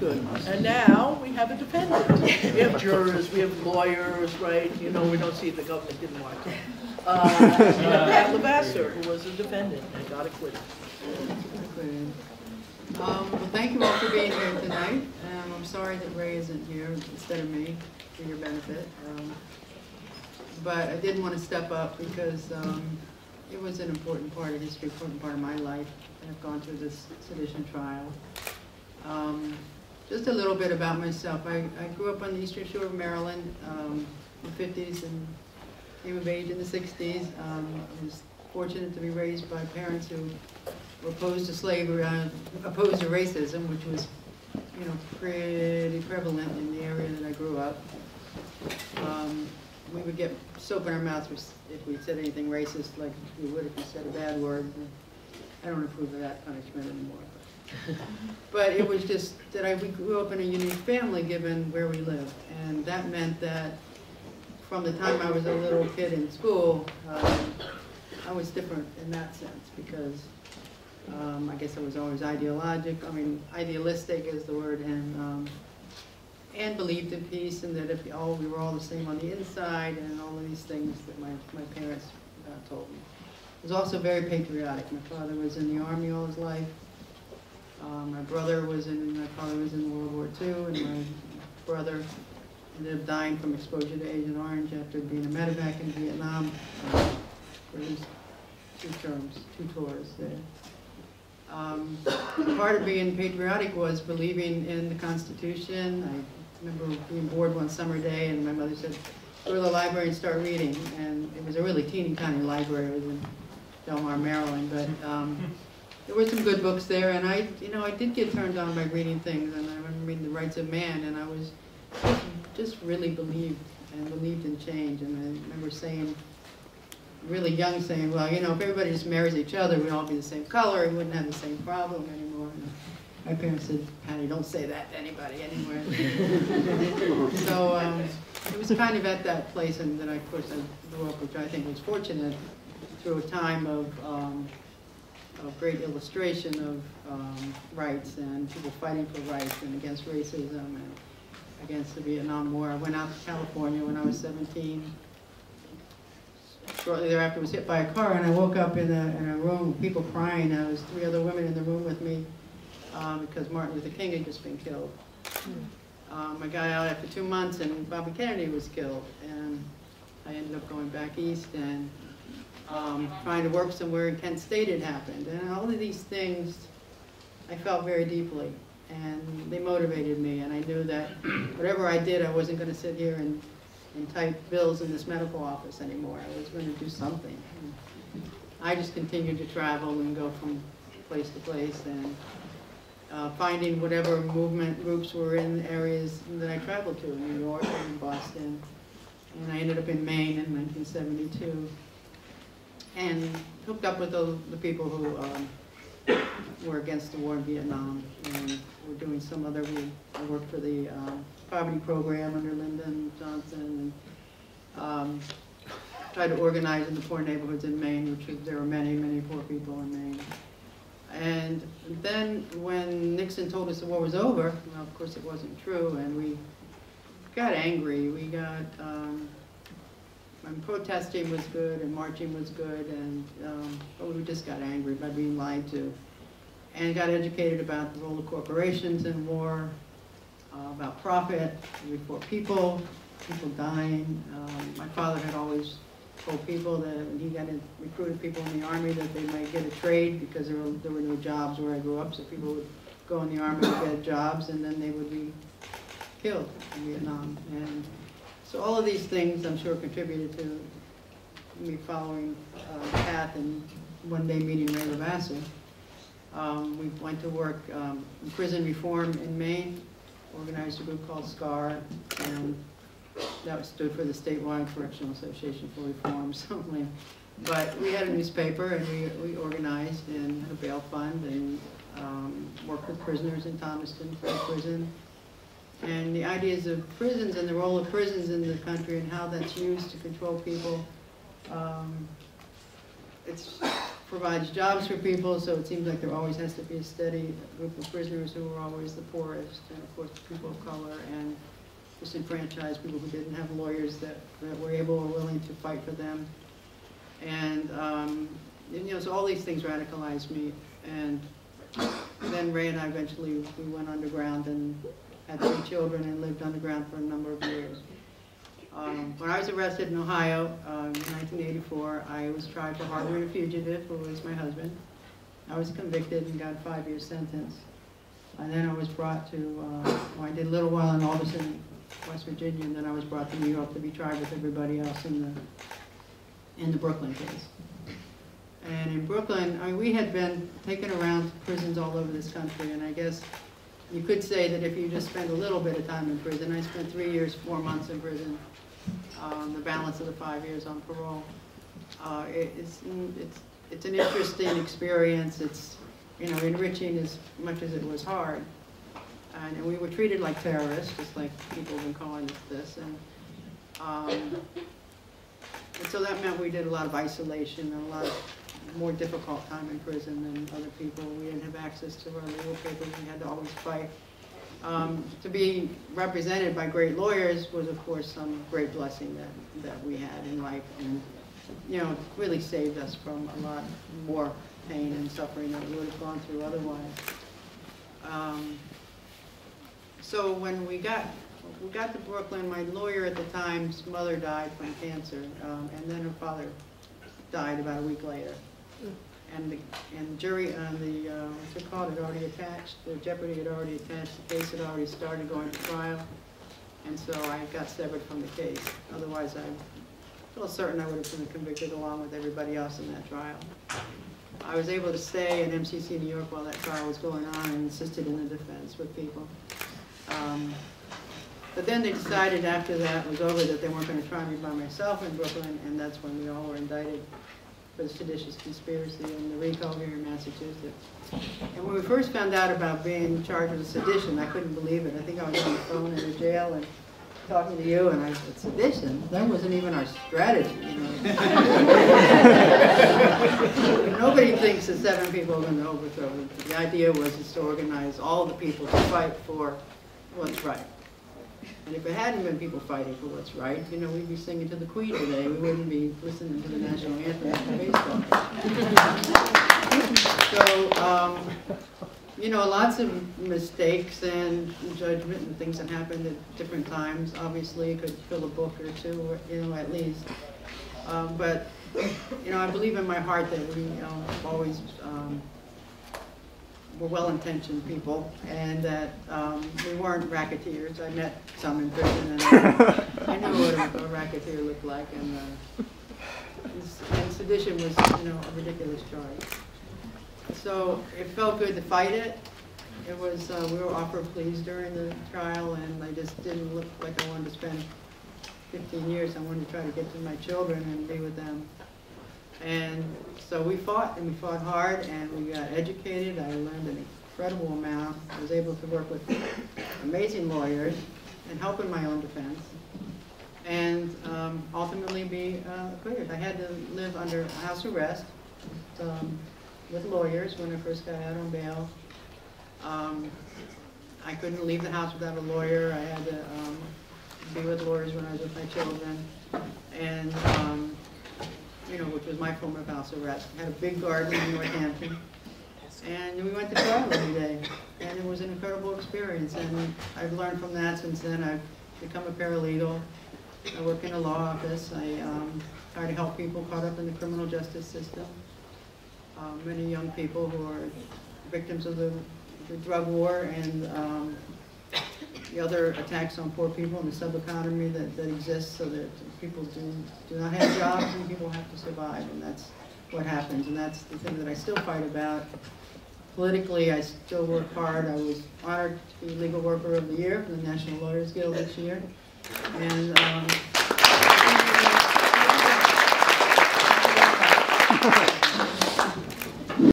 good. And now we have a defendant. We have jurors, we have lawyers, right? You know, we don't see the government didn't want to. We have Pat Levasseur, who was a defendant and got acquitted. Well, thank you all for being here tonight. I'm sorry that Ray isn't here instead of me, for your benefit. But I did want to step up because it was an important part of history, important part of my life. I've gone through this sedition trial. Just a little bit about myself. I grew up on the Eastern Shore of Maryland in the 50s and came of age in the 60s. I was fortunate to be raised by parents who were opposed to slavery, opposed to racism, which was, you know, pretty prevalent in the area that I grew up. We would get soap in our mouths if we said anything racist, like we would if we said a bad word. I don't approve of that punishment anymore. But it was just that we grew up in a unique family given where we lived. And that meant that from the time I was a little kid in school, I was different in that sense because I guess I was always idealistic is the word, and believed in peace, and that if we were all the same on the inside, and all of these things that my parents told me. I was also very patriotic. My father was in the Army all his life. My father was in World War II, and my brother ended up dying from exposure to Agent Orange after being a medevac in Vietnam for his 2 tours there. Part of being patriotic was believing in the Constitution. I remember being bored one summer day and my mother said, go to the library and start reading. And it was a really teeny tiny library. It was in Del Mar, Maryland. But there were some good books there. And I did get turned on by reading things. And I remember reading The Rights of Man. And I was just really believed in change. And I remember saying, really young, saying, well, you know, if everybody just marries each other, we'd all be the same color, we wouldn't have the same problem anymore. And my parents said, Patty, don't say that to anybody anywhere. So it was kind of at that place, and then of course I grew up, which I think was fortunate, through a time of great illustration of rights and people fighting for rights and against racism and against the Vietnam War. I went out to California when I was 17. Shortly thereafter, I was hit by a car, and I woke up in a room with people crying. There was 3 other women in the room with me because Martin Luther King had just been killed. I got out after 2 months, and Bobby Kennedy was killed. And I ended up going back east and trying to work somewhere in Kent State had happened. And all of these things I felt very deeply, and they motivated me. And I knew that whatever I did, I wasn't going to sit here and type bills in this medical office anymore. I was going to do something. I just continued to travel and go from place to place and finding whatever movement groups were in areas that I traveled to, in New York and in Boston. And I ended up in Maine in 1972 and hooked up with the people who were against the war in Vietnam. And we're doing some other, I worked for the poverty program under Lyndon Johnson, and tried to organize in the poor neighborhoods in Maine, which there were many, many poor people in Maine. And then when Nixon told us the war was over, well, of course it wasn't true, and we got angry. We got, and protesting was good, and marching was good, and but we just got angry by being lied to. And got educated about the role of corporations in war, about profit, before people dying. My father had always told people that when he recruited people in the Army that they might get a trade because there were no jobs where I grew up, so people would go in the Army to get jobs and then they would be killed in Vietnam. And so all of these things I'm sure contributed to me following the path and one day meeting Ray Levasseur. We went to work in prison reform in Maine, organized a group called SCAR, and that stood for the Statewide Correctional Association for Reform. But we had a newspaper, and we organized and had a bail fund, and worked with prisoners in Thomaston for the prison. And the ideas of prisons and the role of prisons in the country and how that's used to control people. provides jobs for people, so it seems like there always has to be a steady group of prisoners who are always the poorest, and of course people of color, and disenfranchised people who didn't have lawyers that were able or willing to fight for them. And you know, so all these things radicalized me. And then Ray and I eventually, we went underground and had 3 children and lived underground for a number of years. When I was arrested in Ohio in 1984, I was tried for harboring a fugitive who was my husband. I was convicted and got a 5-year sentence. And then I was brought to, well, I did a little while in Alderson, West Virginia, and then I was brought to New York to be tried with everybody else in the Brooklyn case. And in Brooklyn, I mean, we had been taken around to prisons all over this country, and I guess you could say that if you just spend a little bit of time in prison, I spent 3 years, 4 months in prison, the balance of the 5 years on parole. It's an interesting experience. It's, you know, enriching as much as it was hard. And we were treated like terrorists, just like people have been calling us this. And so that meant we did a lot of isolation and a lot more difficult time in prison than other people. We didn't have access to our legal papers. We had to always fight. To be represented by great lawyers was, of course, some great blessing that we had in life, and you know, really saved us from a lot more pain and suffering that we would have gone through otherwise. So when we got to Brooklyn, my lawyer at the time's mother died from cancer, and then her father died about a week later. And the jury on the, what's it called, had already attached, the jeopardy had already attached, the case had already started going to trial, and so I got severed from the case. Otherwise, I feel certain I would have been convicted along with everybody else in that trial. I was able to stay in MCC New York while that trial was going on and assisted in the defense with people. But then they decided after that was over that they weren't going to try me by myself in Brooklyn, and that's when we all were indicted for the seditious conspiracy and the RICO here in Massachusetts. And when we first found out about being charged with sedition, I couldn't believe it. I think I was on the phone in the jail and talking to you, and I said, sedition? That wasn't even our strategy, you know. Nobody thinks that 7 people are going to overthrow it. The idea was just to organize all the people to fight for what's right. And if it hadn't been people fighting for what's right, you know, we'd be singing to the Queen today. We wouldn't be listening to the national anthem after baseball. So, you know, lots of mistakes and judgment and things that happened at different times. Obviously, you could fill a book or 2, or, you know, at least. But, you know, I believe in my heart that we, you know, always were well-intentioned people, and that we weren't racketeers. I met some in prison, and I knew what a racketeer looked like, and sedition was, you know, a ridiculous charge. So it felt good to fight it. It was, we were offered pleas during the trial, and I just didn't look like I wanted to spend 15 years. I wanted to try to get to my children and be with them. And so we fought, and we fought hard, and we got educated. I learned an incredible amount. I was able to work with amazing lawyers and help in my own defense, and ultimately be cleared. I had to live under house arrest with lawyers when I first got out on bail. I couldn't leave the house without a lawyer. I had to be with lawyers when I was with my children, and you know, which was my form of house arrest. I had a big garden in Northampton, and we went to trial every day, and it was an incredible experience, and I've learned from that since then. I've become a paralegal. I work in a law office. I try to help people caught up in the criminal justice system. Many young people who are victims of the drug war and the other attacks on poor people in the sub-economy that exists, so that people do not have jobs and people have to survive, and that's what happens, and that's the thing that I still fight about. Politically, I still work hard. I was honored to be Legal Worker of the Year from the National Lawyers Guild this year, and